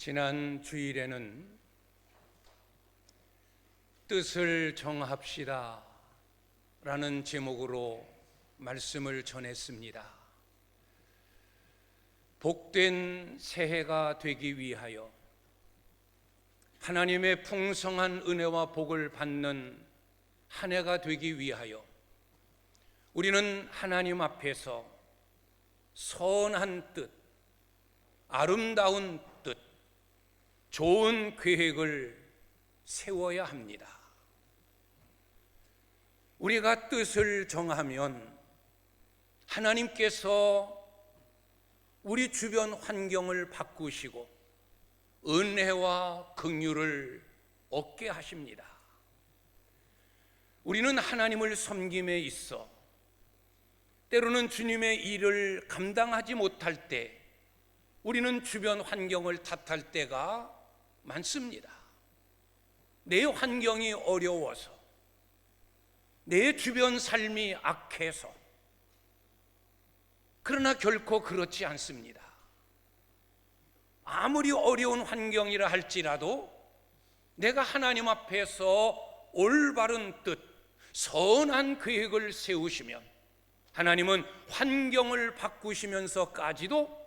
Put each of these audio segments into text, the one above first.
지난 주일에는 뜻을 정합시다 라는 제목으로 말씀을 전했습니다. 복된 새해가 되기 위하여 하나님의 풍성한 은혜와 복을 받는 한 해가 되기 위하여 우리는 하나님 앞에서 선한 뜻, 아름다운 뜻, 좋은 계획을 세워야 합니다. 우리가 뜻을 정하면 하나님께서 우리 주변 환경을 바꾸시고 은혜와 긍휼을 얻게 하십니다. 우리는 하나님을 섬김에 있어 때로는 주님의 일을 감당하지 못할 때 우리는 주변 환경을 탓할 때가 많습니다. 내 환경이 어려워서, 내 주변 삶이 악해서. 그러나 결코 그렇지 않습니다. 아무리 어려운 환경이라 할지라도 내가 하나님 앞에서 올바른 뜻, 선한 계획을 세우시면 하나님은 환경을 바꾸시면서까지도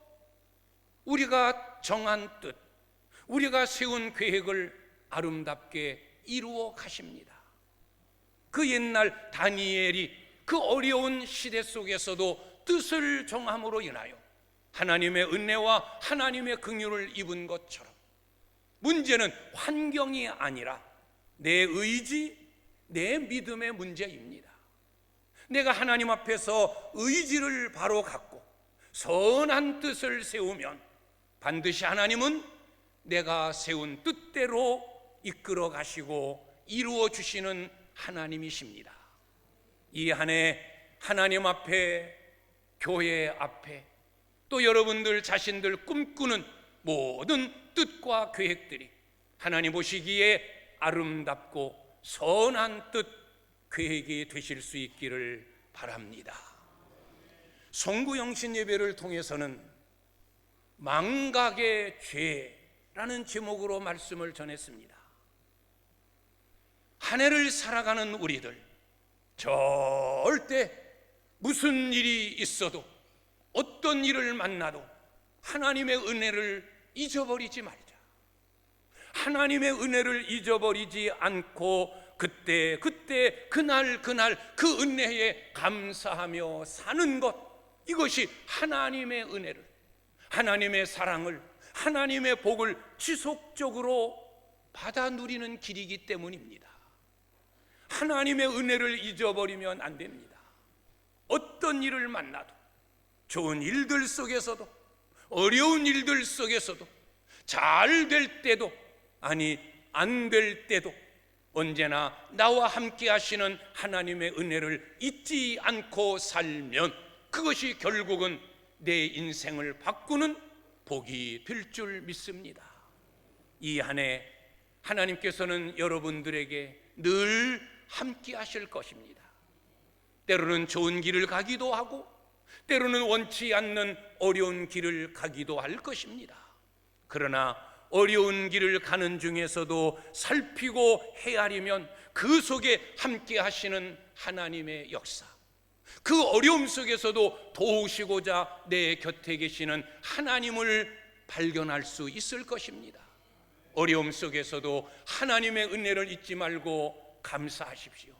우리가 정한 뜻, 우리가 세운 계획을 아름답게 이루어 가십니다. 그 옛날 다니엘이 그 어려운 시대 속에서도 뜻을 정함으로 인하여 하나님의 은혜와 하나님의 긍휼을 입은 것처럼 문제는 환경이 아니라 내 의지, 내 믿음의 문제입니다. 내가 하나님 앞에서 의지를 바로 갖고 선한 뜻을 세우면 반드시 하나님은 내가 세운 뜻대로 이끌어 가시고 이루어 주시는 하나님이십니다. 이 한 해 하나님 앞에, 교회 앞에, 또 여러분들 자신들 꿈꾸는 모든 뜻과 계획들이 하나님 보시기에 아름답고 선한 뜻, 계획이 되실 수 있기를 바랍니다. 송구영신 예배를 통해서는 망각의 죄라는 제목으로 말씀을 전했습니다. 한 해를 살아가는 우리들, 절대 무슨 일이 있어도 어떤 일을 만나도 하나님의 은혜를 잊어버리지 말자. 하나님의 은혜를 잊어버리지 않고 그때 그날 그 은혜에 감사하며 사는 것, 이것이 하나님의 은혜를, 하나님의 사랑을, 하나님의 복을 지속적으로 받아 누리는 길이기 때문입니다. 하나님의 은혜를 잊어버리면 안 됩니다. 어떤 일을 만나도, 좋은 일들 속에서도, 어려운 일들 속에서도, 잘 될 때도, 아니 안 될 때도 언제나 나와 함께 하시는 하나님의 은혜를 잊지 않고 살면 그것이 결국은 내 인생을 바꾸는 복이 될 줄 믿습니다. 이 한 해 하나님께서는 여러분들에게 늘 함께 하실 것입니다. 때로는 좋은 길을 가기도 하고 때로는 원치 않는 어려운 길을 가기도 할 것입니다. 그러나 어려운 길을 가는 중에서도 살피고 헤아리면 그 속에 함께 하시는 하나님의 역사, 그 어려움 속에서도 도우시고자 내 곁에 계시는 하나님을 발견할 수 있을 것입니다. 어려움 속에서도 하나님의 은혜를 잊지 말고 감사하십시오.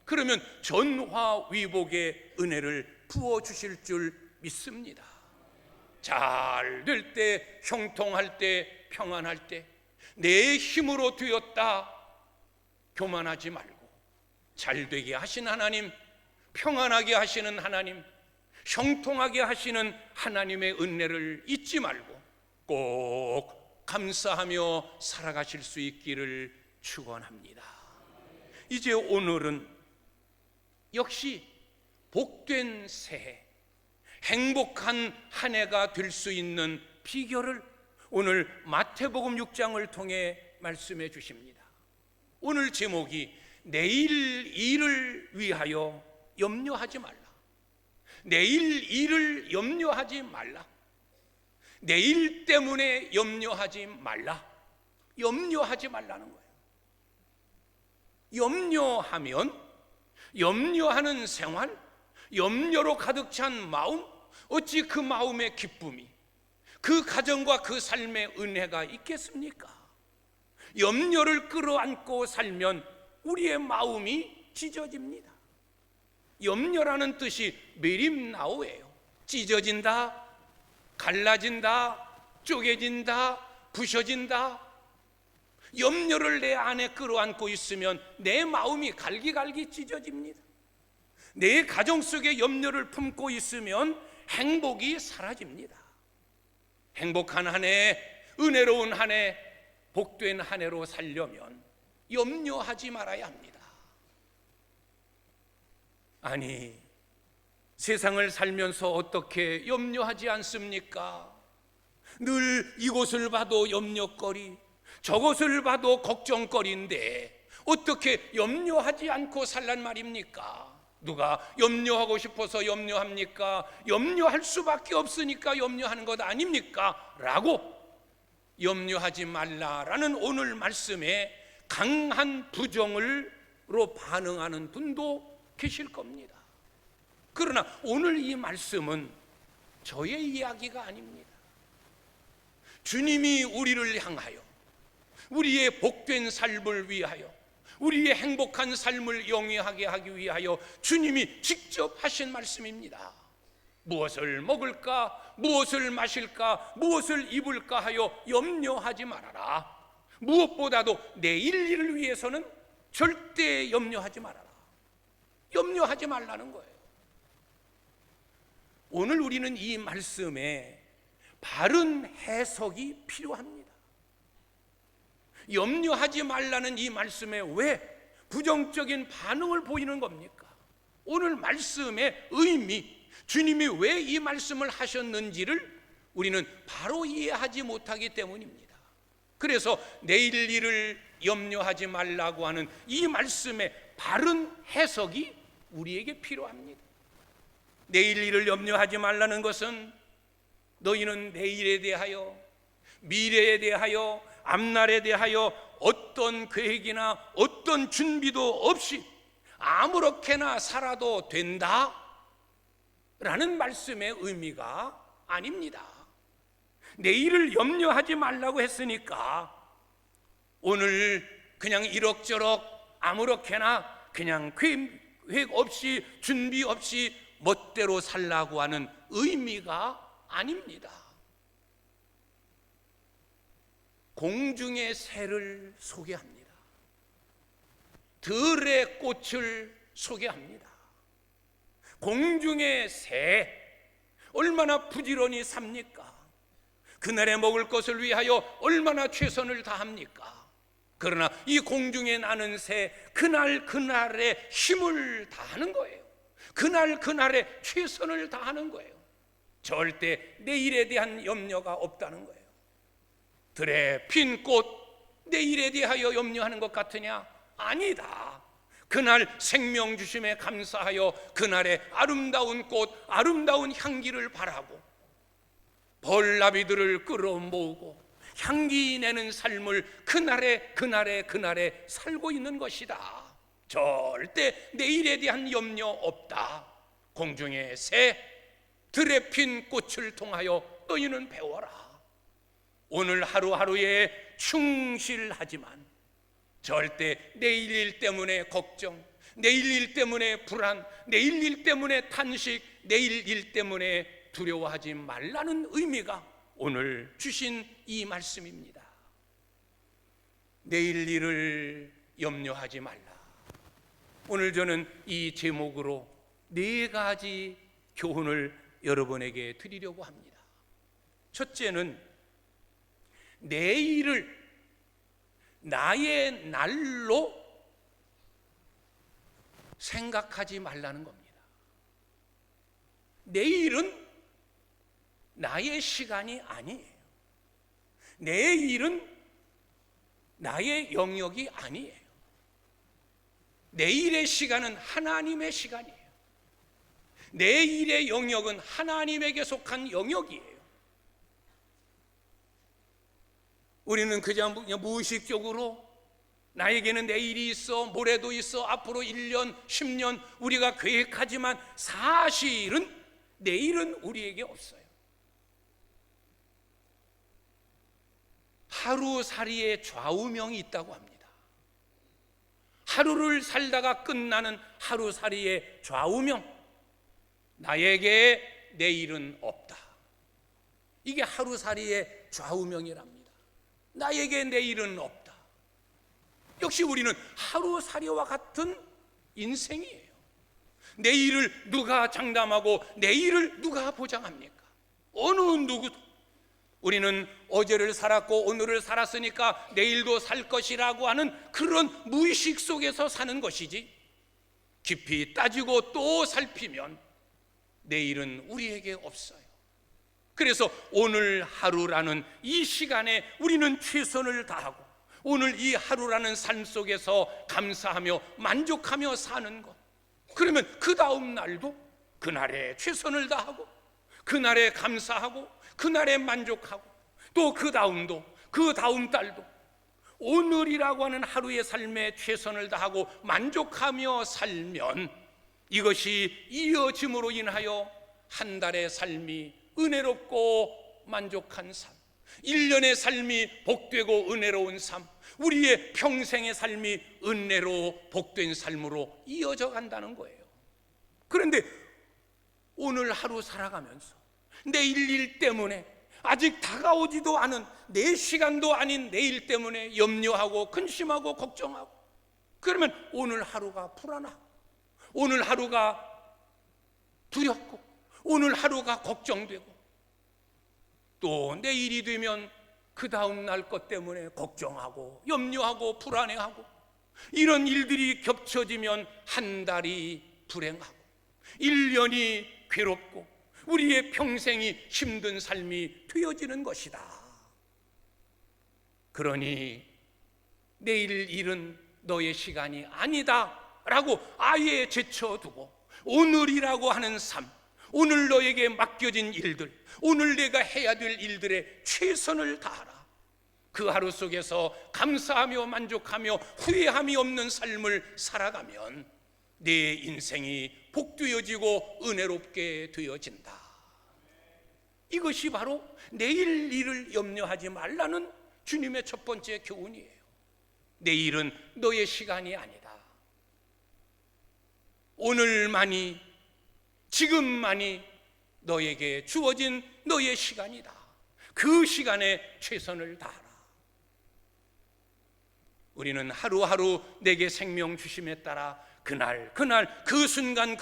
그러면 전화위복의 은혜를 부어주실 줄 믿습니다. 잘 될 때, 형통할 때, 평안할 때 내 힘으로 되었다 교만하지 말고 잘 되게 하신 하나님, 평안하게 하시는 하나님, 형통하게 하시는 하나님의 은혜를 잊지 말고 꼭 감사하며 살아가실 수 있기를 축원합니다. 이제 오늘은 역시 복된 새해, 행복한 한 해가 될 수 있는 비결을 오늘 마태복음 6장을 통해 말씀해 주십니다. 오늘 제목이 내일 일을 위하여 염려하지 말라. 내일 일을 염려하지 말라. 내일 때문에 염려하지 말라. 염려하지 말라는 거예요. 염려하면 염려하는 생활, 염려로 가득 찬 마음, 어찌 그 마음의 기쁨이, 그 가정과 그 삶의 은혜가 있겠습니까? 염려를 끌어안고 살면 우리의 마음이 찢어집니다. 염려라는 뜻이 메림나오예요. 찢어진다, 갈라진다, 쪼개진다, 부셔진다. 염려를 내 안에 끌어안고 있으면 내 마음이 갈기갈기 찢어집니다. 내 가정 속에 염려를 품고 있으면 행복이 사라집니다. 행복한 한 해, 은혜로운 한 해, 복된 한 해로 살려면 염려하지 말아야 합니다. 아니, 세상을 살면서 어떻게 염려하지 않습니까? 늘 이곳을 봐도 염려거리, 저곳을 봐도 걱정거리인데 어떻게 염려하지 않고 살란 말입니까? 누가 염려하고 싶어서 염려합니까? 염려할 수밖에 없으니까 염려하는 것 아닙니까? 라고 염려하지 말라라는 오늘 말씀에 강한 부정으로 반응하는 분도 계실 겁니다. 그러나 오늘 이 말씀은 저의 이야기가 아닙니다. 주님이 우리를 향하여 우리의 복된 삶을 위하여 우리의 행복한 삶을 영위하게 하기 위하여 주님이 직접 하신 말씀입니다. 무엇을 먹을까, 무엇을 마실까, 무엇을 입을까 하여 염려하지 말아라. 무엇보다도 내일 일을 위해서는 절대 염려하지 말아라. 염려하지 말라는 거예요. 오늘 우리는 이 말씀에 바른 해석이 필요합니다. 염려하지 말라는 이 말씀에 왜 부정적인 반응을 보이는 겁니까? 오늘 말씀의 의미, 주님이 왜 이 말씀을 하셨는지를 우리는 바로 이해하지 못하기 때문입니다. 그래서 내일 일을 염려하지 말라고 하는 이 말씀의 바른 해석이 우리에게 필요합니다. 내일 일을 염려하지 말라는 것은 너희는 내일에 대하여, 미래에 대하여, 앞날에 대하여 어떤 계획이나 어떤 준비도 없이 아무렇게나 살아도 된다 라는 말씀의 의미가 아닙니다. 내일을 염려하지 말라고 했으니까 오늘 그냥 이럭저럭 아무렇게나 그냥 계획 없이 준비 없이 멋대로 살라고 하는 의미가 아닙니다. 공중의 새를 소개합니다. 들의 꽃을 소개합니다. 공중의 새 얼마나 부지런히 삽니까? 그날에 먹을 것을 위하여 얼마나 최선을 다합니까? 그러나 이 공중에 나는 새 그날 그날에 힘을 다하는 거예요. 그날 그날에 최선을 다하는 거예요. 절대 내일에 대한 염려가 없다는 거예요. 들에 핀 꽃 내일에 대하여 염려하는 것 같으냐? 아니다. 그날 생명 주심에 감사하여 그날의 아름다운 꽃, 아름다운 향기를 바라고 벌나비들을 끌어모으고 향기 내는 삶을 그날에 살고 있는 것이다. 절대 내일에 대한 염려 없다. 공중의 새, 들에 핀 꽃을 통하여 너희는 배워라. 오늘 하루하루에 충실하지만 절대 내일 일 때문에 걱정, 내일 일 때문에 불안, 내일 일 때문에 탄식, 내일 일 때문에 두려워하지 말라는 의미가 오늘 주신 이 말씀입니다. 내일 일을 염려하지 말라. 오늘 저는 이 제목으로 4가지 교훈을 여러분에게 드리려고 합니다. 첫째는 내일을 나의 날로 생각하지 말라는 겁니다. 내일은 나의 시간이 아니에요. 내일은 나의 영역이 아니에요. 내일의 시간은 하나님의 시간이에요. 내일의 영역은 하나님에게 속한 영역이에요. 우리는 그냥 무의식적으로 나에게는 내일이 있어, 모레도 있어, 앞으로 1년, 10년 우리가 계획하지만 사실은 내일은 우리에게 없어요. 하루살이의 좌우명이 있다고 합니다. 하루를 살다가 끝나는 하루살이의 좌우명, 나에게 내일은 없다. 이게 하루살이의 좌우명이랍니다. 나에게 내일은 없다. 역시 우리는 하루살이와 같은 인생이에요. 내일을 누가 장담하고 내일을 누가 보장합니까? 어느 누구도. 우리는 어제를 살았고 오늘을 살았으니까 내일도 살 것이라고 하는 그런 무의식 속에서 사는 것이지, 깊이 따지고 또 살피면 내일은 우리에게 없어요. 그래서 오늘 하루라는 이 시간에 우리는 최선을 다하고 오늘 이 하루라는 삶 속에서 감사하며 만족하며 사는 것, 그러면 그 다음 날도 그날에 최선을 다하고 그날에 감사하고 그날에 만족하고 또 그 다음도 그 다음 달도 오늘이라고 하는 하루의 삶에 최선을 다하고 만족하며 살면 이것이 이어짐으로 인하여 한 달의 삶이 은혜롭고 만족한 삶, 1년의 삶이 복되고 은혜로운 삶, 우리의 평생의 삶이 은혜로 복된 삶으로 이어져 간다는 거예요. 그런데 오늘 하루 살아가면서 내일 일 때문에 아직 다가오지도 않은 내 시간도 아닌 내일 때문에 염려하고 근심하고 걱정하고, 그러면 오늘 하루가 불안하고 오늘 하루가 두렵고 오늘 하루가 걱정되고 또 내일이 되면 그 다음 날 것 때문에 걱정하고 염려하고 불안해하고, 이런 일들이 겹쳐지면 한 달이 불행하고 1년이 괴롭고 우리의 평생이 힘든 삶이 되어지는 것이다. 그러니 내일 일은 너의 시간이 아니다 라고 아예 제쳐두고 오늘이라고 하는 삶, 오늘 너에게 맡겨진 일들, 오늘 내가 해야 될 일들에 최선을 다하라. 그 하루 속에서 감사하며 만족하며 후회함이 없는 삶을 살아가면 내 인생이 복되어지고 은혜롭게 되어진다. 이것이 바로 내일 일을 염려하지 말라는 주님의 첫 번째 교훈이에요. 내일은 너의 시간이 아니다. 오늘만이, 지금만이 너에게 주어진 너의 시간이다. 그 시간에 최선을 다하라. 우리는 하루하루 내게 생명 주심에 따라 그날 그 순간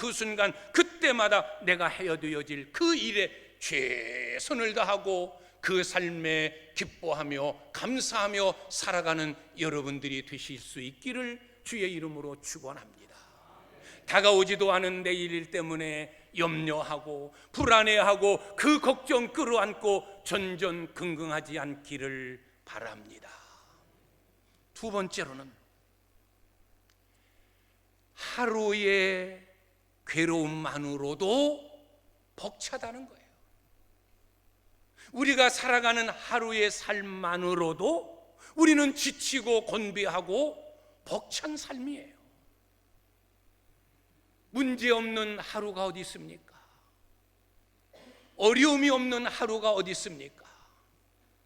그때마다 내가 해야 되어질 그 일에 최선을 다하고 그 삶에 기뻐하며 감사하며 살아가는 여러분들이 되실 수 있기를 주의 이름으로 축원합니다. 다가오지도 않은 내일 때문에 염려하고 불안해하고 그 걱정 끌어안고 전전긍긍하지 않기를 바랍니다. 두 번째로는 하루의 괴로움만으로도 벅차다는 거예요. 우리가 살아가는 하루의 삶만으로도 우리는 지치고 곤비하고 벅찬 삶이에요. 문제없는 하루가 어디 있습니까? 어려움이 없는 하루가 어디 있습니까?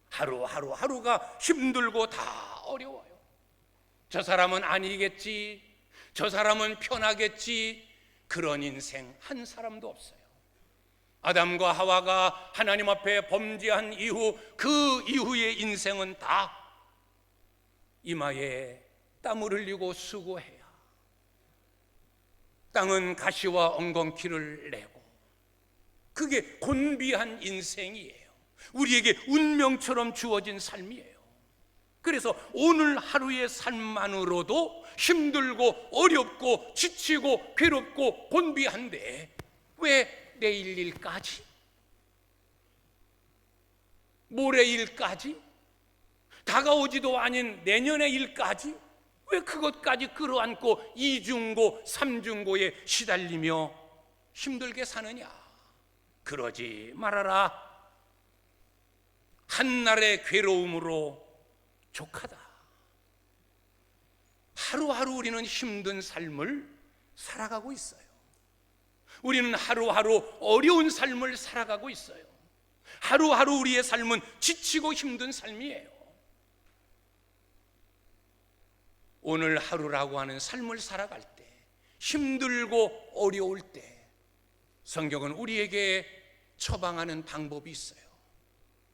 하루가 힘들고 다 어려워요. 저 사람은 아니겠지, 저 사람은 편하겠지, 그런 인생 한 사람도 없어요. 아담과 하와가 하나님 앞에 범죄한 이후 그 이후의 인생은 다 이마에 땀을 흘리고 수고해야 땅은 가시와 엉겅퀴를 내고, 그게 곤비한 인생이에요. 우리에게 운명처럼 주어진 삶이에요. 그래서 오늘 하루의 삶만으로도 힘들고 어렵고 지치고 괴롭고 곤비한데 왜 내일 일까지? 모레 일까지? 다가오지도 않은 내년의 일까지? 왜 그것까지 끌어안고 이중고 삼중고에 시달리며 힘들게 사느냐? 그러지 말아라. 한날의 괴로움으로 족하다. 하루하루 우리는 힘든 삶을 살아가고 있어요. 우리는 하루하루 어려운 삶을 살아가고 있어요. 하루하루 우리의 삶은 지치고 힘든 삶이에요. 오늘 하루라고 하는 삶을 살아갈 때, 힘들고 어려울 때 성경은 우리에게 처방하는 방법이 있어요.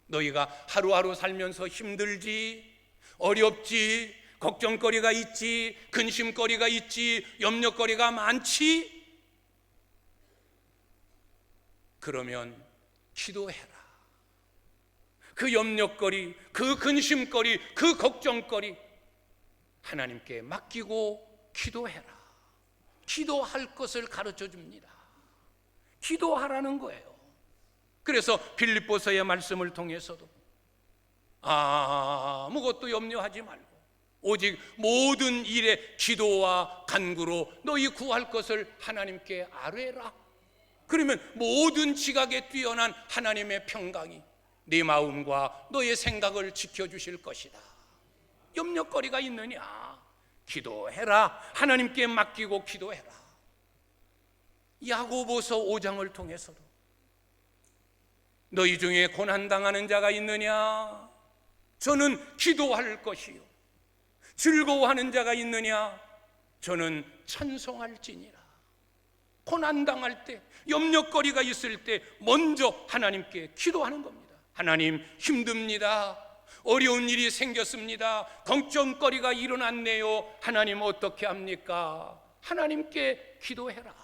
너희가 하루하루 살면서 힘들지, 어렵지, 걱정거리가 있지, 근심거리가 있지, 염려거리가 많지? 그러면 기도해라. 그 염려거리, 그 근심거리, 그 걱정거리 하나님께 맡기고 기도해라. 기도할 것을 가르쳐 줍니다. 기도하라는 거예요. 그래서 빌립보서의 말씀을 통해서도 아무것도 염려하지 말고 오직 모든 일에 기도와 간구로 너희 구할 것을 하나님께 아뢰라. 그러면 모든 지각에 뛰어난 하나님의 평강이 네 마음과 너의 생각을 지켜주실 것이다. 염려거리가 있느냐? 기도해라. 하나님께 맡기고 기도해라. 야고보서 5장을 통해서도 너희 중에 고난당하는 자가 있느냐? 저는 기도할 것이요. 즐거워하는 자가 있느냐? 저는 찬송할지니라. 고난당할 때, 염려거리가 있을 때 먼저 하나님께 기도하는 겁니다. 하나님, 힘듭니다. 어려운 일이 생겼습니다. 걱정거리가 일어났네요. 하나님 어떻게 합니까? 하나님께 기도해라.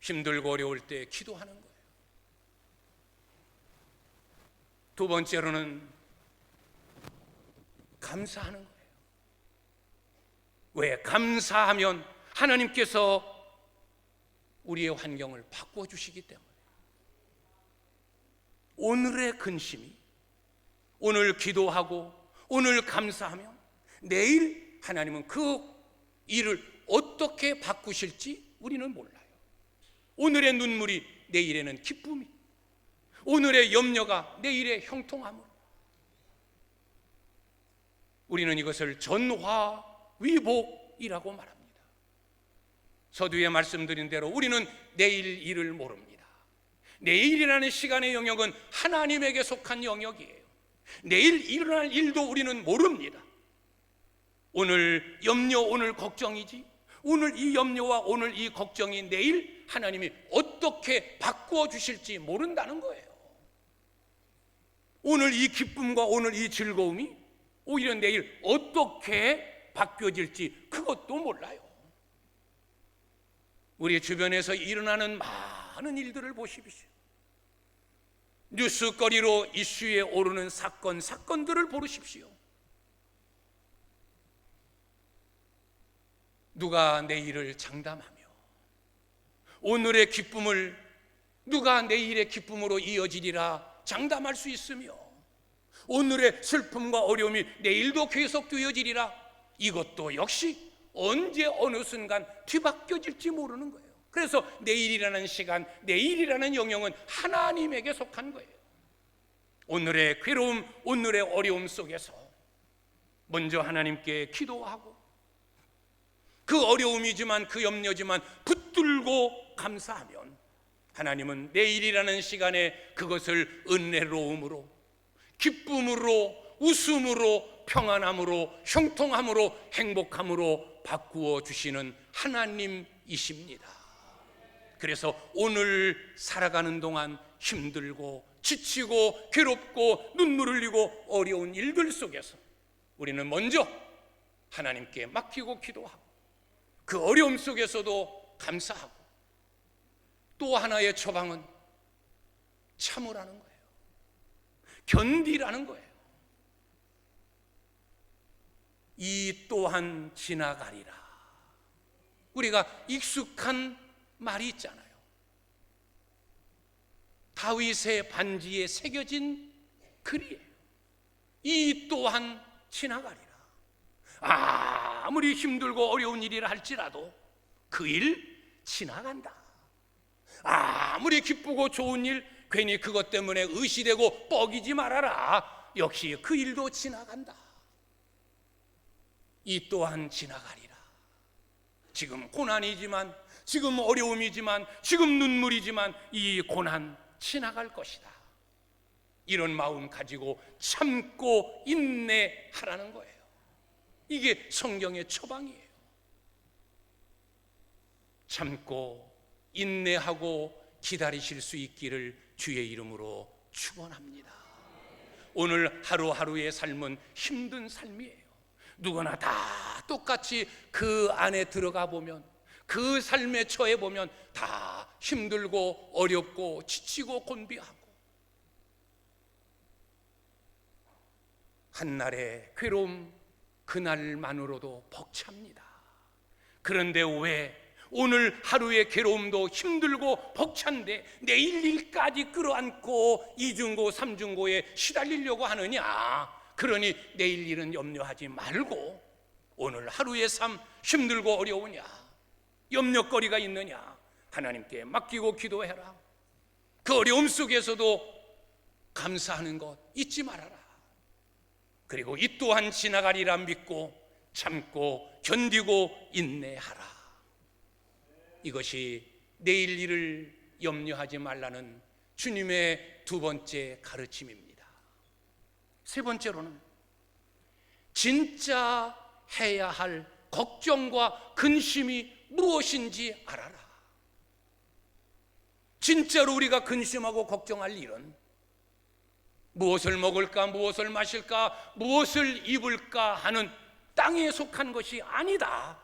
힘들고 어려울 때 기도하는 거예요. 두 번째로는 감사하는 거예요. 왜? 감사하면 하나님께서 우리의 환경을 바꾸어 주시기 때문에. 오늘의 근심이, 오늘 기도하고 오늘 감사하면 내일 하나님은 그 일을 어떻게 바꾸실지 우리는 몰라요. 오늘의 눈물이 내일에는 기쁨이, 오늘의 염려가 내일의 형통함으로, 우리는 이것을 전화위복이라고 말합니다. 서두에 말씀드린 대로 우리는 내일 일을 모릅니다. 내일이라는 시간의 영역은 하나님에게 속한 영역이에요. 내일 일어날 일도 우리는 모릅니다. 오늘 염려, 오늘 걱정이지, 오늘 이 염려와 오늘 이 걱정이 내일 하나님이 어떻게 바꾸어 주실지 모른다는 거예요. 오늘 이 기쁨과 오늘 이 즐거움이 오히려 내일 어떻게 바뀌어질지 그것도 몰라요. 우리 주변에서 일어나는 많은 일들을 보십시오. 뉴스거리로 이슈에 오르는 사건들을 보십시오. 누가 내일을 장담하며 오늘의 기쁨을 누가 내일의 기쁨으로 이어지리라 장담할 수 있으며, 오늘의 슬픔과 어려움이 내일도 계속되어지리라, 이것도 역시 언제 어느 순간 뒤바뀌어질지 모르는 거예요. 그래서 내일이라는 시간, 내일이라는 영역은 하나님에게 속한 거예요. 오늘의 괴로움, 오늘의 어려움 속에서 먼저 하나님께 기도하고, 그 어려움이지만 그 염려지만 붙들고 감사하면 하나님은 내일이라는 시간에 그것을 은혜로움으로, 기쁨으로, 웃음으로, 평안함으로, 형통함으로, 행복함으로 바꾸어 주시는 하나님이십니다. 그래서 오늘 살아가는 동안 힘들고 지치고 괴롭고 눈물 흘리고 어려운 일들 속에서 우리는 먼저 하나님께 맡기고 기도하고, 그 어려움 속에서도 감사하고, 또 하나의 처방은 참으라는 거예요. 견디라는 거예요. 이 또한 지나가리라. 우리가 익숙한 말이 있잖아요. 다윗의 반지에 새겨진 글이에요. 이 또한 지나가리라. 아무리 힘들고 어려운 일이라 할지라도 그 일 지나간다. 아무리 기쁘고 좋은 일 괜히 그것 때문에 의시되고 뻐기지 말아라. 역시 그 일도 지나간다. 이 또한 지나가리라. 지금 고난이지만, 지금 어려움이지만, 지금 눈물이지만 이 고난 지나갈 것이다. 이런 마음 가지고 참고 인내하라는 거예요. 이게 성경의 처방이에요. 참고 인내하고 기다리실 수 있기를 주의 이름으로 축원합니다. 오늘 하루하루의 삶은 힘든 삶이에요. 누구나 다 똑같이 그 안에 들어가 보면, 그 삶에 처해 보면 다 힘들고 어렵고 지치고 곤비하고, 한날의 괴로움 그날만으로도 벅찹니다. 그런데 왜 오늘 하루의 괴로움도 힘들고 벅찬데 내일 일까지 끌어안고 이중고 삼중고에 시달리려고 하느냐? 그러니 내일 일은 염려하지 말고 오늘 하루의 삶 힘들고 어려우냐? 염려거리가 있느냐? 하나님께 맡기고 기도해라. 그 어려움 속에서도 감사하는 것 잊지 말아라. 그리고 이 또한 지나가리라 믿고 참고 견디고 인내하라. 이것이 내일 일을 염려하지 말라는 주님의 두 번째 가르침입니다. 세 번째로는 진짜 해야 할 걱정과 근심이 무엇인지 알아라. 진짜로 우리가 근심하고 걱정할 일은 무엇을 먹을까, 무엇을 마실까, 무엇을 입을까 하는 땅에 속한 것이 아니다.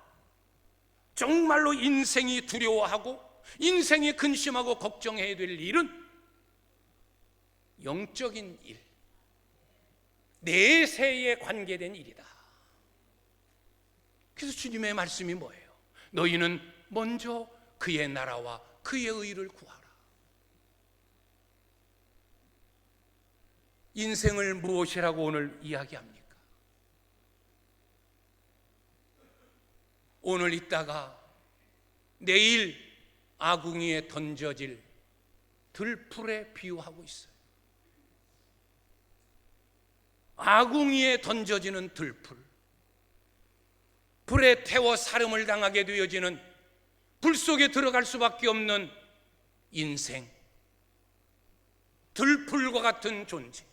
정말로 인생이 두려워하고 인생이 근심하고 걱정해야 될 일은 영적인 일, 내세에 관계된 일이다. 그래서 주님의 말씀이 뭐예요? 너희는 먼저 그의 나라와 그의 의를 구하라. 인생을 무엇이라고 오늘 이야기합니까? 오늘 있다가 내일 아궁이에 던져질 들풀에 비유하고 있어요. 아궁이에 던져지는 들풀, 불에 태워 사름을 당하게 되어지는, 불 속에 들어갈 수밖에 없는 인생, 들풀과 같은 존재.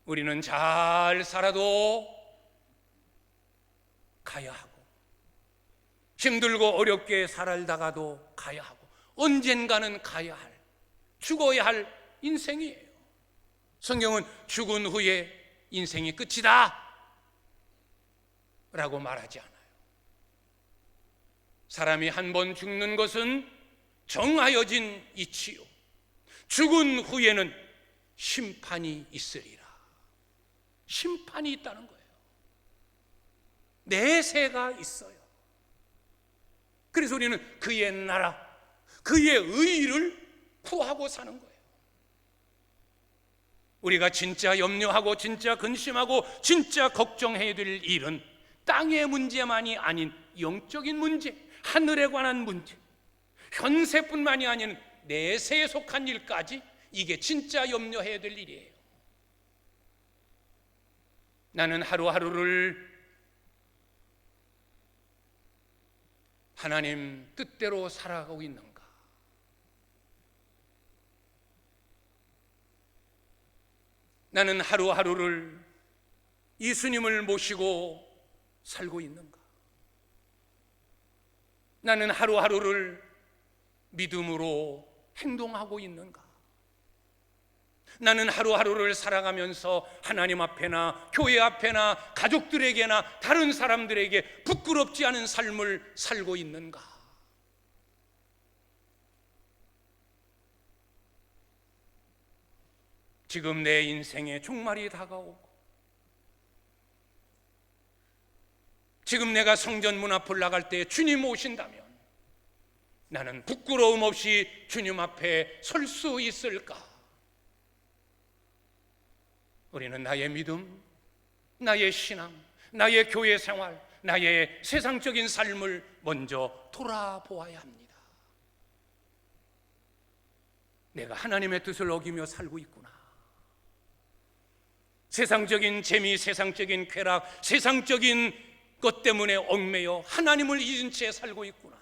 우리는 잘 살아도 가야 하고, 힘들고 어렵게 살다가도 가야 하고, 언젠가는 가야 할, 죽어야 할 인생이에요. 성경은 죽은 후에 인생이 끝이다 라고 말하지 않아요. 사람이 한 번 죽는 것은 정하여진 이치요, 죽은 후에는 심판이 있으리라. 심판이 있다는 거예요. 내세가 있어요. 그래서 우리는 그의 나라, 그의 의를 구하고 사는 거예요. 우리가 진짜 염려하고 진짜 근심하고 진짜 걱정해야 될 일은 땅의 문제만이 아닌 영적인 문제, 하늘에 관한 문제, 현세뿐만이 아닌 내세에 속한 일까지, 이게 진짜 염려해야 될 일이에요. 나는 하루하루를 하나님 뜻대로 살아가고 있는가? 나는 하루하루를 예수님을 모시고 살고 있는가? 나는 하루하루를 믿음으로 행동하고 있는가? 나는 하루하루를 살아가면서 하나님 앞에나 교회 앞에나 가족들에게나 다른 사람들에게 부끄럽지 않은 삶을 살고 있는가? 지금 내 인생의 종말이 다가오고, 지금 내가 성전 문 앞을 나갈 때 주님 오신다면 나는 부끄러움 없이 주님 앞에 설 수 있을까? 우리는 나의 믿음, 나의 신앙, 나의 교회 생활, 나의 세상적인 삶을 먼저 돌아보아야 합니다. 내가 하나님의 뜻을 어기며 살고 있구나. 세상적인 재미, 세상적인 쾌락, 세상적인 것 때문에 얽매여 하나님을 잊은 채 살고 있구나.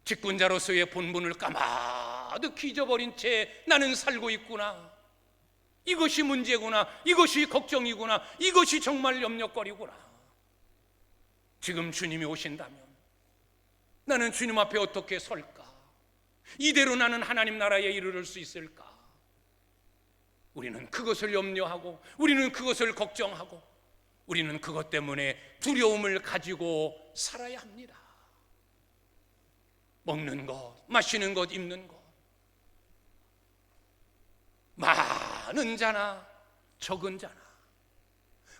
직분자로서의 본분을 까마득히 잊어버린 채 나는 살고 있구나. 이것이 문제구나. 이것이 걱정이구나. 이것이 정말 염려거리구나. 지금 주님이 오신다면 나는 주님 앞에 어떻게 설까? 이대로 나는 하나님 나라에 이르를 수 있을까? 우리는 그것을 염려하고, 우리는 그것을 걱정하고, 우리는 그것 때문에 두려움을 가지고 살아야 합니다. 먹는 것, 마시는 것, 입는 것, 많은 자나 적은 자나,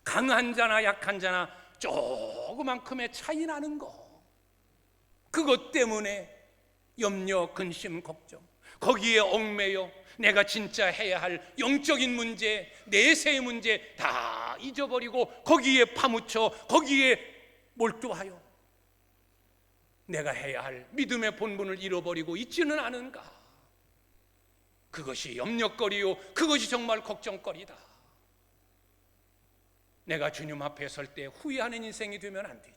강한 자나 약한 자나 조그만큼의 차이 나는 것, 그것 때문에 염려, 근심, 걱정, 거기에 얽매여 내가 진짜 해야 할 영적인 문제, 내세의 문제 다 잊어버리고 거기에 파묻혀, 거기에 몰두하여 내가 해야 할 믿음의 본분을 잃어버리고 있지는 않은가? 그것이 염려거리요, 그것이 정말 걱정거리다. 내가 주님 앞에 설 때 후회하는 인생이 되면 안 되지.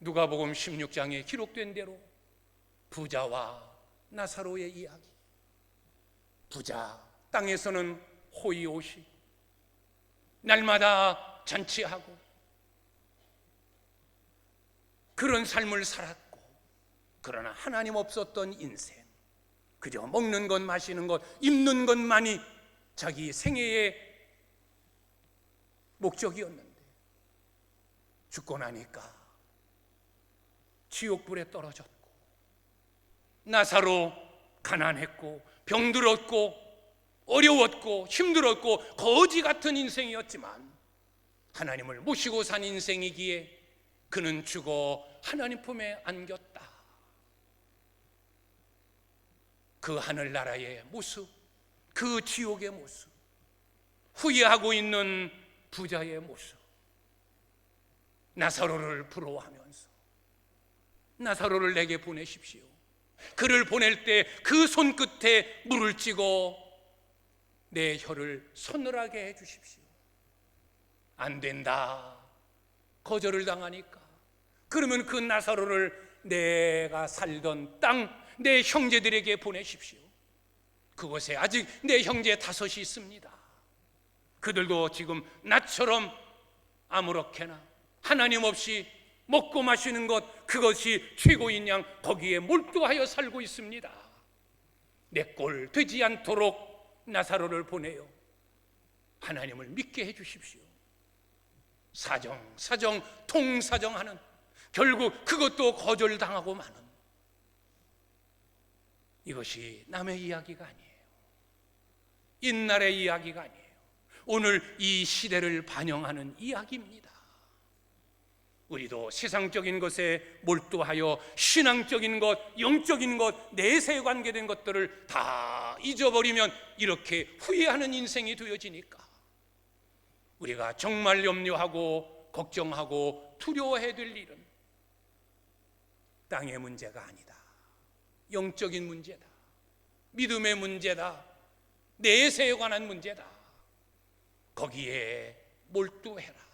누가복음 16장에 기록된 대로 부자와 나사로의 이야기, 부자 땅에서는 호의호식, 날마다 잔치하고 그런 삶을 살았고, 그러나 하나님 없었던 인생, 그저 먹는 것, 마시는 것, 입는 것만이 자기 생애의 목적이었는데 죽고 나니까 지옥불에 떨어졌고, 나사로 가난했고 병들었고 어려웠고 힘들었고 거지 같은 인생이었지만 하나님을 모시고 산 인생이기에 그는 죽어 하나님 품에 안겼다. 그 하늘나라의 모습, 그 지옥의 모습, 후회하고 있는 부자의 모습, 나사로를 부러워하면서 나사로를 내게 보내십시오. 그를 보낼 때 그 손끝에 물을 찍어 내 혀를 서늘하게 해주십시오. 안 된다, 거절을 당하니까 그러면 그 나사로를 내가 살던 땅, 내 형제들에게 보내십시오. 그곳에 아직 내 형제 5이 있습니다. 그들도 지금 나처럼 아무렇게나 하나님 없이 먹고 마시는 것, 그것이 최고인 양 거기에 몰두하여 살고 있습니다. 내 꼴 되지 않도록 나사로를 보내요 하나님을 믿게 해주십시오. 사정, 통사정하는, 결국 그것도 거절당하고 마는, 이것이 남의 이야기가 아니에요. 옛날의 이야기가 아니에요. 오늘 이 시대를 반영하는 이야기입니다. 우리도 세상적인 것에 몰두하여 신앙적인 것, 영적인 것, 내세에 관계된 것들을 다 잊어버리면 이렇게 후회하는 인생이 되어지니까 우리가 정말 염려하고 걱정하고 두려워해야 될 일은 땅의 문제가 아니다. 영적인 문제다. 믿음의 문제다. 내세에 관한 문제다. 거기에 몰두해라.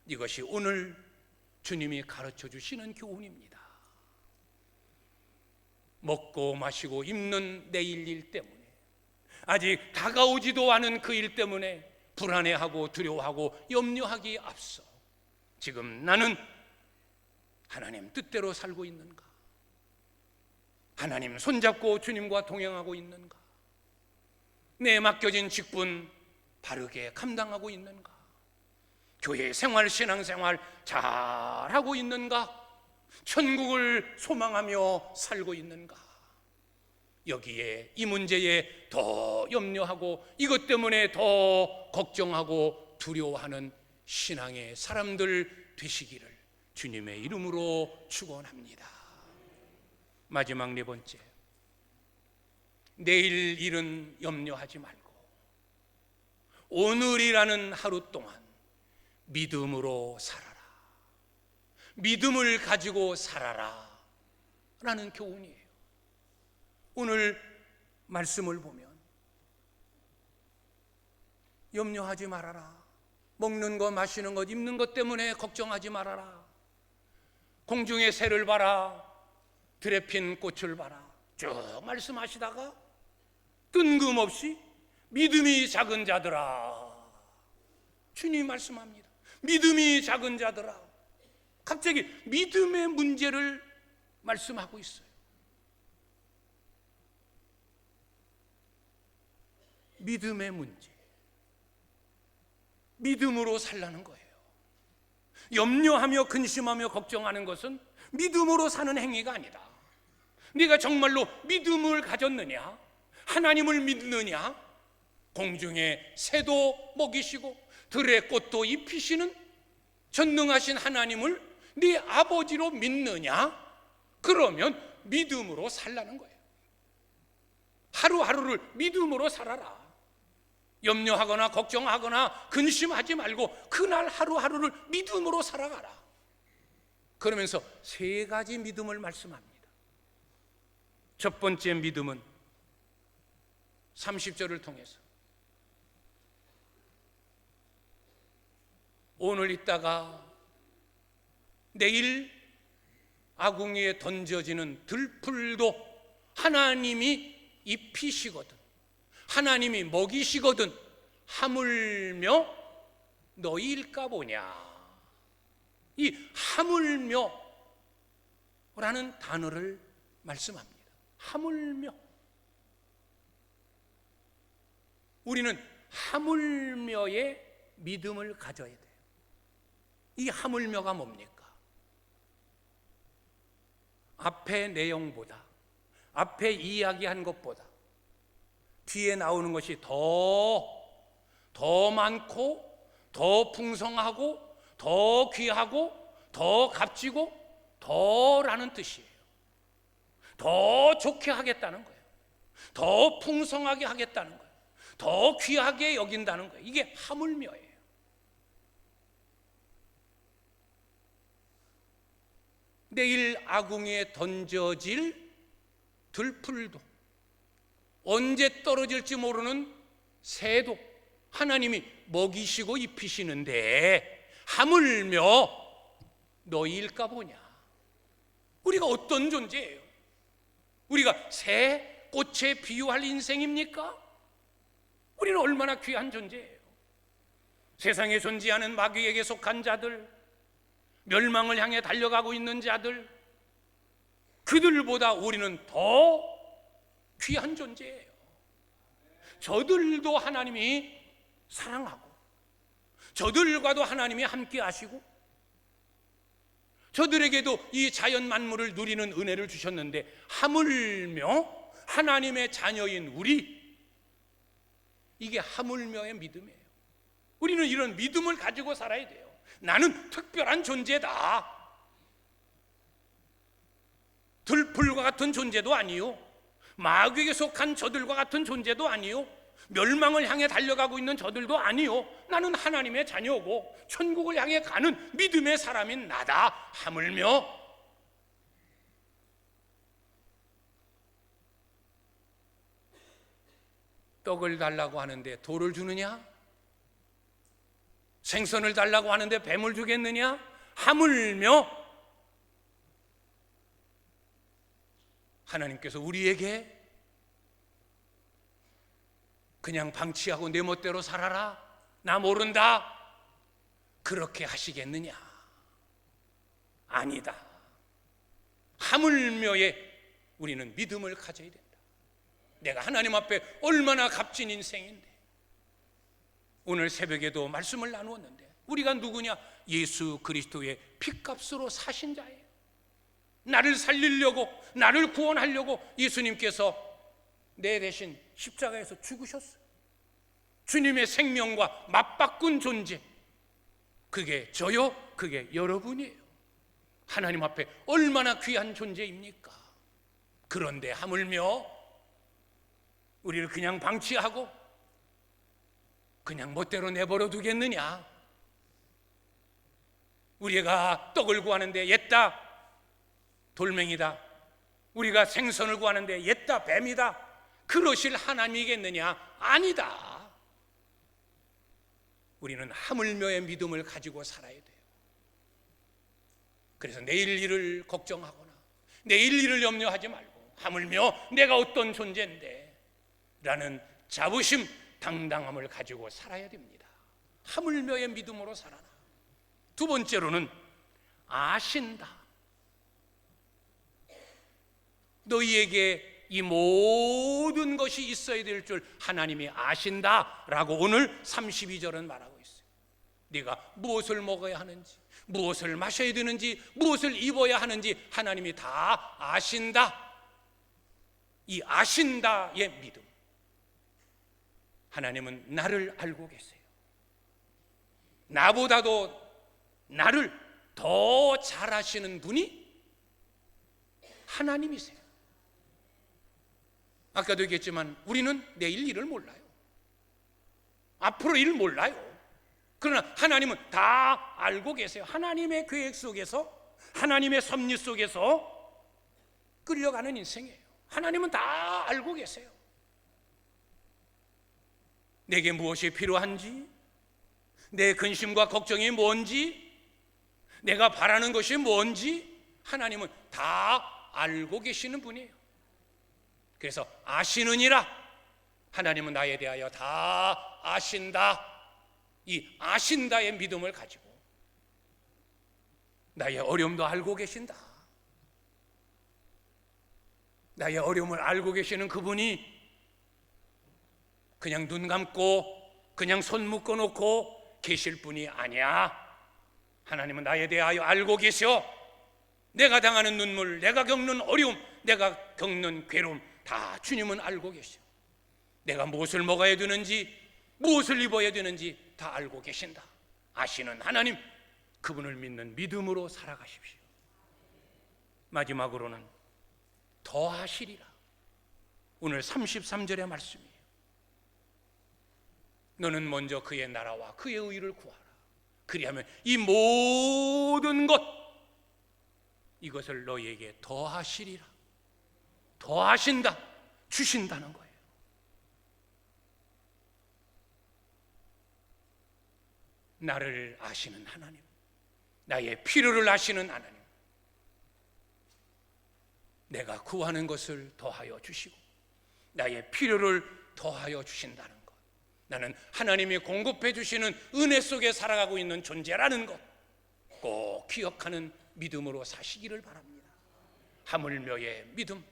이것이 오늘 주님이 가르쳐 주시는 교훈입니다. 먹고 마시고 입는 내일 일 때문에, 아직 다가오지도 않은 그 일 때문에 불안해하고 두려워하고 염려하기에 앞서 지금 나는 하나님 뜻대로 살고 있는가? 하나님 손잡고 주님과 동행하고 있는가? 내 맡겨진 직분 바르게 감당하고 있는가? 교회 생활, 신앙생활 잘하고 있는가? 천국을 소망하며 살고 있는가? 여기에, 이 문제에 더 염려하고 이것 때문에 더 걱정하고 두려워하는 신앙의 사람들 되시기를 주님의 이름으로 축원합니다. 마지막 4번째, 내일 일은 염려하지 말고 오늘이라는 하루 동안 믿음으로 살아라. 믿음을 가지고 살아라 라는 교훈이에요. 오늘 말씀을 보면 염려하지 말아라. 먹는 것, 마시는 것, 입는 것 때문에 걱정하지 말아라. 공중의 새를 봐라. 들에 핀 꽃을 봐라. 쭉 말씀하시다가 뜬금없이 믿음이 작은 자들아, 주님 말씀합니다. 믿음이 작은 자들아. 갑자기 믿음의 문제를 말씀하고 있어요. 믿음의 문제. 믿음으로 살라는 거예요. 염려하며 근심하며 걱정하는 것은 믿음으로 사는 행위가 아니다. 네가 정말로 믿음을 가졌느냐? 하나님을 믿느냐? 공중의 새도 먹이시고 들의 꽃도 입히시는 전능하신 하나님을 네 아버지로 믿느냐? 그러면 믿음으로 살라는 거예요. 하루하루를 믿음으로 살아라. 염려하거나 걱정하거나 근심하지 말고 그날 하루하루를 믿음으로 살아가라. 그러면서 세 가지 믿음을 말씀합니다. 첫 번째 믿음은 30절을 통해서 오늘 있다가 내일 아궁이에 던져지는 들풀도 하나님이 입히시거든, 하나님이 먹이시거든 하물며 너희일까 보냐. 이 하물며라는 단어를 말씀합니다. 하물며. 우리는 하물며의 믿음을 가져야 돼요. 이 하물며가 뭡니까? 앞에 내용보다, 앞에 이야기한 것보다 뒤에 나오는 것이 더 많고 더 풍성하고 더 귀하고 더 값지고 더라는 뜻이에요. 더 좋게 하겠다는 거예요. 더 풍성하게 하겠다는 거예요. 더 귀하게 여긴다는 거예요. 이게 하물며예요. 내일 아궁이에 던져질 들풀도, 언제 떨어질지 모르는 새도 하나님이 먹이시고 입히시는데 하물며 너희일까 보냐. 우리가 어떤 존재예요? 우리가 새 꽃에 비유할 인생입니까? 우리는 얼마나 귀한 존재예요. 세상에 존재하는 마귀에게 속한 자들, 멸망을 향해 달려가고 있는 자들, 그들보다 우리는 더 귀한 존재예요. 저들도 하나님이 사랑하고 저들과도 하나님이 함께 하시고 저들에게도 이 자연 만물을 누리는 은혜를 주셨는데 하물며 하나님의 자녀인 우리, 이게 하물며의 믿음이에요. 우리는 이런 믿음을 가지고 살아야 돼요. 나는 특별한 존재다. 들풀과 같은 존재도 아니요, 마귀에게 속한 저들과 같은 존재도 아니요, 멸망을 향해 달려가고 있는 저들도 아니요, 나는 하나님의 자녀고 천국을 향해 가는 믿음의 사람인 나다. 하물며 떡을 달라고 하는데 돌을 주느냐? 생선을 달라고 하는데 뱀을 주겠느냐? 하물며 하나님께서 우리에게 그냥 방치하고 내 멋대로 살아라, 나 모른다, 그렇게 하시겠느냐? 아니다. 하물며에 우리는 믿음을 가져야 된다. 내가 하나님 앞에 얼마나 값진 인생인데, 오늘 새벽에도 말씀을 나누었는데 우리가 누구냐? 예수 그리스도의 핏값으로 사신 자예요. 나를 살리려고, 나를 구원하려고 예수님께서 내 대신 십자가에서 죽으셨어요. 주님의 생명과 맞바꾼 존재, 그게 저요, 그게 여러분이에요. 하나님 앞에 얼마나 귀한 존재입니까? 그런데 하물며 우리를 그냥 방치하고 그냥 멋대로 내버려 두겠느냐? 우리가 떡을 구하는데 옛다, 돌멩이다, 우리가 생선을 구하는데 옛다 뱀이다 그러실 하나님이겠느냐? 아니다. 우리는 하물며의 믿음을 가지고 살아야 돼요. 그래서 내일 일을 걱정하거나 내일 일을 염려하지 말고 하물며 내가 어떤 존재인데 라는 자부심, 당당함을 가지고 살아야 됩니다. 하물며의 믿음으로 살아라. 두 번째로는 아신다. 너희에게 이 모든 것이 있어야 될 줄 하나님이 아신다 라고 오늘 32절은 말하고 있어요. 네가 무엇을 먹어야 하는지, 무엇을 마셔야 되는지, 무엇을 입어야 하는지 하나님이 다 아신다. 이 아신다의 믿음. 하나님은 나를 알고 계세요. 나보다도 나를 더 잘 아시는 분이 하나님이세요. 아까도 얘기했지만 우리는 내일 일을 몰라요. 앞으로 일을 몰라요. 그러나 하나님은 다 알고 계세요. 하나님의 계획 속에서, 하나님의 섭리 속에서 끌려가는 인생이에요. 하나님은 다 알고 계세요. 내게 무엇이 필요한지, 내 근심과 걱정이 뭔지, 내가 바라는 것이 뭔지 하나님은 다 알고 계시는 분이에요. 그래서 아시느니라, 하나님은 나에 대하여 다 아신다. 이 아신다의 믿음을 가지고 나의 어려움도 알고 계신다. 나의 어려움을 알고 계시는 그분이 그냥 눈 감고 그냥 손 묶어 놓고 계실 분이 아니야. 하나님은 나에 대하여 알고 계셔. 내가 당하는 눈물, 내가 겪는 어려움, 내가 겪는 괴로움 다 주님은 알고 계셔. 내가 무엇을 먹어야 되는지, 무엇을 입어야 되는지 다 알고 계신다. 아시는 하나님, 그분을 믿는 믿음으로 살아가십시오. 마지막으로는 더 하시리라. 오늘 33절의 말씀이에요. 너는 먼저 그의 나라와 그의 의를 구하라. 그리하면 이 모든 것, 이것을 너희에게 더 하시리라. 더 하신다, 주신다는 거예요. 나를 아시는 하나님, 나의 필요를 아시는 하나님, 내가 구하는 것을 더하여 주시고 나의 필요를 더하여 주신다는 것, 나는 하나님이 공급해 주시는 은혜 속에 살아가고 있는 존재라는 것 꼭 기억하는 믿음으로 사시기를 바랍니다. 하물며의 믿음,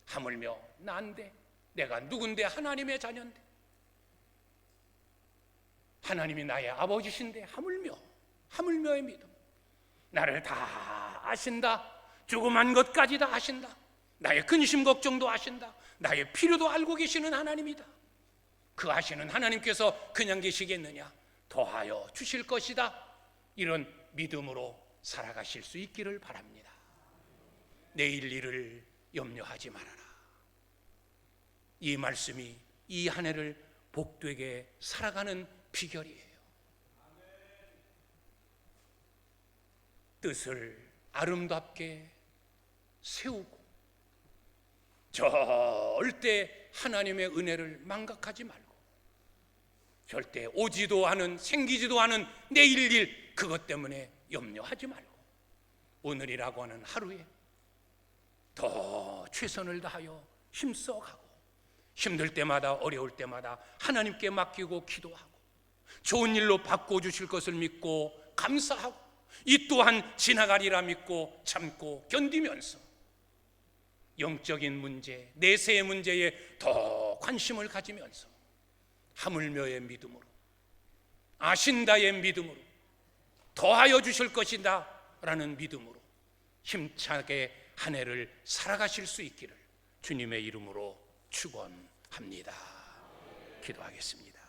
하물며 난데, 내가 누군데 하나님의 자녀인데, 하나님이 나의 아버지신데 하물며의 믿음, 나를 다 아신다. 조그만 것까지 다 아신다. 나의 근심 걱정도 아신다. 나의 필요도 알고 계시는 하나님이다. 그 아시는 하나님께서 그냥 계시겠느냐? 더하여 주실 것이다. 이런 믿음으로 살아가실 수 있기를 바랍니다. 내일 일을 염려하지 말아라. 이 말씀이 이 한 해를 복되게 살아가는 비결이에요. 뜻을 아름답게 세우고 절대 하나님의 은혜를 망각하지 말고, 절대 오지도 않은, 생기지도 않은 내일 일, 그것 때문에 염려하지 말고 오늘이라고 하는 하루에 더 최선을 다하여 힘써가고, 힘들 때마다 어려울 때마다 하나님께 맡기고 기도하고, 좋은 일로 바꿔주실 것을 믿고 감사하고, 이 또한 지나가리라 믿고 참고 견디면서 영적인 문제, 내세의 문제에 더 관심을 가지면서 하물며의 믿음으로, 아신다의 믿음으로, 더하여 주실 것이다 라는 믿음으로 힘차게 한 해를 살아가실 수 있기를 주님의 이름으로 축원합니다. 기도하겠습니다.